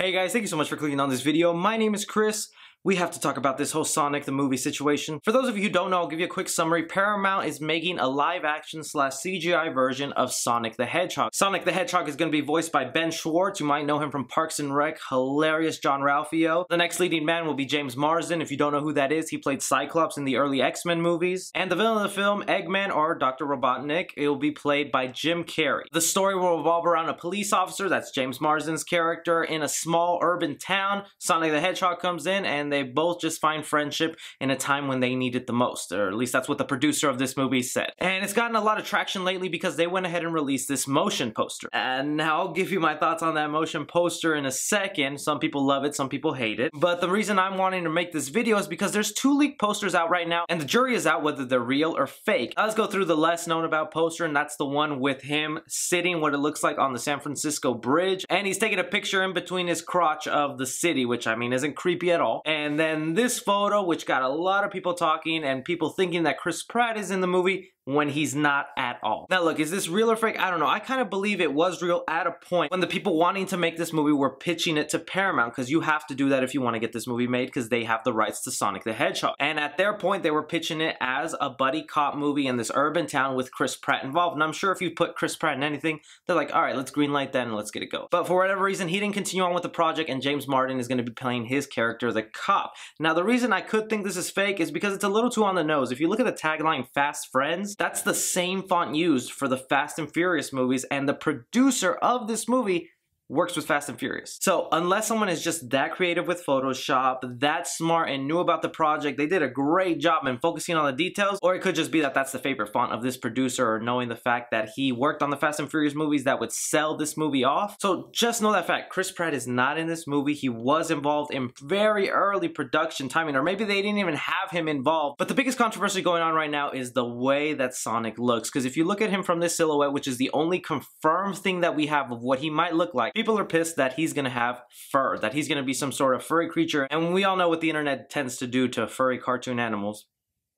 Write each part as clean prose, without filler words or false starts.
Hey guys, thank you so much for clicking on this video. My name is Chris. We have to talk about this whole Sonic the movie situation. For those of you who don't know, I'll give you a quick summary. Paramount is making a live-action / CGI version of Sonic the Hedgehog. Sonic the Hedgehog is going to be voiced by Ben Schwartz. You might know him from Parks and Rec. Hilarious John Ralphio. The next leading man will be James Marsden. If you don't know who that is, he played Cyclops in the early X-Men movies. And the villain of the film, Eggman or Dr. Robotnik, it will be played by Jim Carrey. The story will revolve around a police officer, that's James Marsden's character, in a small urban town. Sonic the Hedgehog comes in and they both just find friendship in a time when they need it the most, or at least that's what the producer of this movie said. And it's gotten a lot of traction lately because they went ahead and released this motion poster. And now I'll give you my thoughts on that motion poster in a second. Some people love it, some people hate it. But the reason I'm wanting to make this video is because there's 2 leaked posters out right now, and the jury is out whether they're real or fake. Let's go through the less known about poster, and that's the one with him sitting what it looks like on the San Francisco bridge, and he's taking a picture in between his crotch of the city, which I mean isn't creepy at all. And then this photo, which got a lot of people talking and people thinking that Chris Pratt is in the movie when he's not at all. Now look, is this real or fake? I don't know. I kind of believe it was real at a point when the people wanting to make this movie were pitching it to Paramount, because you have to do that if you want to get this movie made, because they have the rights to Sonic the Hedgehog. And at their point, they were pitching it as a buddy cop movie in this urban town with Chris Pratt involved. And I'm sure if you put Chris Pratt in anything, they're like, all right, let's greenlight that and let's get it going. But for whatever reason, he didn't continue on with the project, and James Marsden is going to be playing his character, the cop. Now the reason I could think this is fake is because it's a little too on the nose. If you look at the tagline, Fast Friends, that's the same font used for the Fast and Furious movies, and the producer of this movie works with Fast and Furious. So unless someone is just that creative with Photoshop, that smart, and knew about the project, they did a great job in focusing on the details, or it could just be that that's the favorite font of this producer, or knowing the fact that he worked on the Fast and Furious movies that would sell this movie off. So just know that fact. Chris Pratt is not in this movie. He was involved in very early production timing, or maybe they didn't even have him involved. But the biggest controversy going on right now is the way that Sonic looks, because if you look at him from this silhouette, which is the only confirmed thing that we have of what he might look like, people are pissed that he's gonna have fur, that he's gonna be some sort of furry creature, and we all know what the internet tends to do to furry cartoon animals.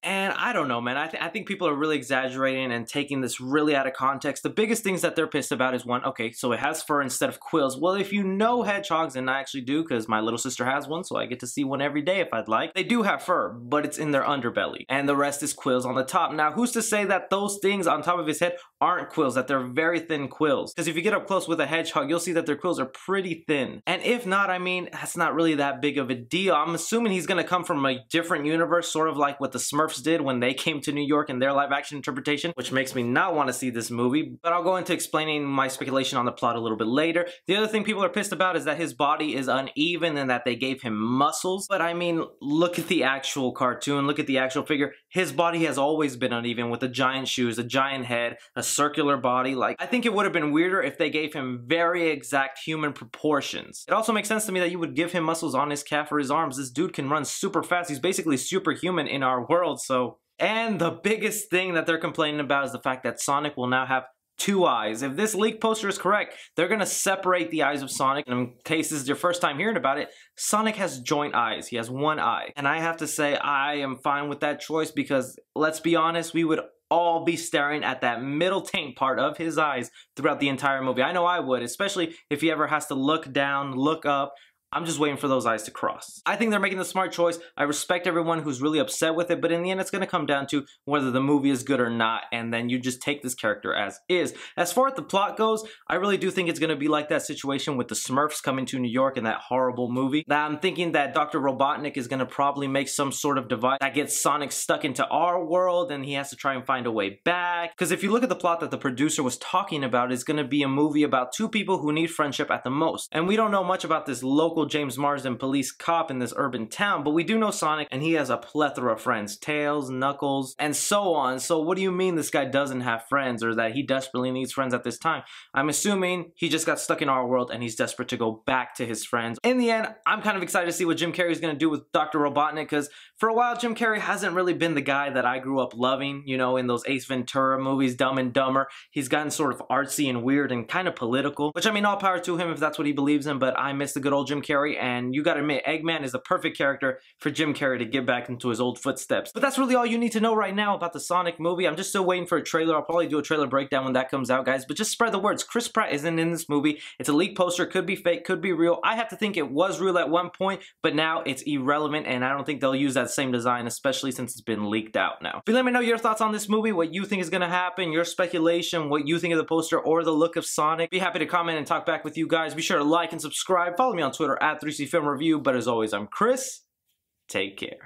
And I don't know, man. I think people are really exaggerating and taking this really out of context. The biggest things that they're pissed about is, one, okay, so it has fur instead of quills. Well, if you know hedgehogs, and I actually do because my little sister has one, so I get to see one every day if I'd like. They do have fur, but it's in their underbelly, and the rest is quills on the top. Now, who's to say that those things on top of his head aren't quills, that they're very thin quills? Because if you get up close with a hedgehog, you'll see that their quills are pretty thin. And if not, I mean, that's not really that big of a deal. I'm assuming he's gonna come from a different universe, sort of like what the Smurfs did when they came to New York in their live action interpretation, which makes me not want to see this movie, but I'll go into explaining my speculation on the plot a little bit later. The other thing people are pissed about is that his body is uneven and that they gave him muscles. But I mean, look at the actual cartoon, look at the actual figure. His body has always been uneven, with the giant shoes, a giant head, a circular body. Like, I think it would have been weirder if they gave him very exact human proportions. It also makes sense to me that you would give him muscles on his calf or his arms. This dude can run super fast. He's basically superhuman in our world, so. And the biggest thing that they're complaining about is the fact that Sonic will now have 2 eyes. If this leak poster is correct, they're gonna separate the eyes of Sonic. And in case this is your first time hearing about it, Sonic has joint eyes. He has 1 eye. And I have to say, I am fine with that choice, because let's be honest, we would all be staring at that middle taint part of his eyes throughout the entire movie. I know I would, especially if he ever has to look down, look up. I'm just waiting for those eyes to cross. I think they're making the smart choice. I respect everyone who's really upset with it, but in the end, it's gonna come down to whether the movie is good or not, and then you just take this character as is. As far as the plot goes, I really do think it's gonna be like that situation with the Smurfs coming to New York in that horrible movie. Now, I'm thinking that Dr. Robotnik is gonna probably make some sort of device that gets Sonic stuck into our world, and he has to try and find a way back. Because if you look at the plot that the producer was talking about, it's gonna be a movie about 2 people who need friendship at the most. And we don't know much about this local James Marsden police cop in this urban town, but we do know Sonic, and he has a plethora of friends, Tails, Knuckles, and so on. So what do you mean this guy doesn't have friends, or that he desperately needs friends at this time? I'm assuming he just got stuck in our world and he's desperate to go back to his friends. In the end, I'm kind of excited to see what Jim Carrey is going to do with Dr. Robotnik, because for a while Jim Carrey hasn't really been the guy that I grew up loving, you know, in those Ace Ventura movies, Dumb and Dumber. He's gotten sort of artsy and weird and kind of political, which I mean, all power to him if that's what he believes in, but I miss the good old Jim Carrey. Carrey, and you gotta admit, Eggman is the perfect character for Jim Carrey to get back into his old footsteps. But that's really all you need to know right now about the Sonic movie. I'm just still waiting for a trailer. I'll probably do a trailer breakdown when that comes out, guys, but just spread the words. Chris Pratt isn't in this movie. It's a leaked poster, could be fake, could be real. I have to think it was real at one point, but now it's irrelevant, and I don't think they'll use that same design, especially since it's been leaked out now. But let me know your thoughts on this movie, what you think is gonna happen, your speculation, what you think of the poster or the look of Sonic. Be happy to comment and talk back with you guys. Be sure to like and subscribe. Follow me on Twitter at 3C Film Review. But as always, I'm Chris. Take care.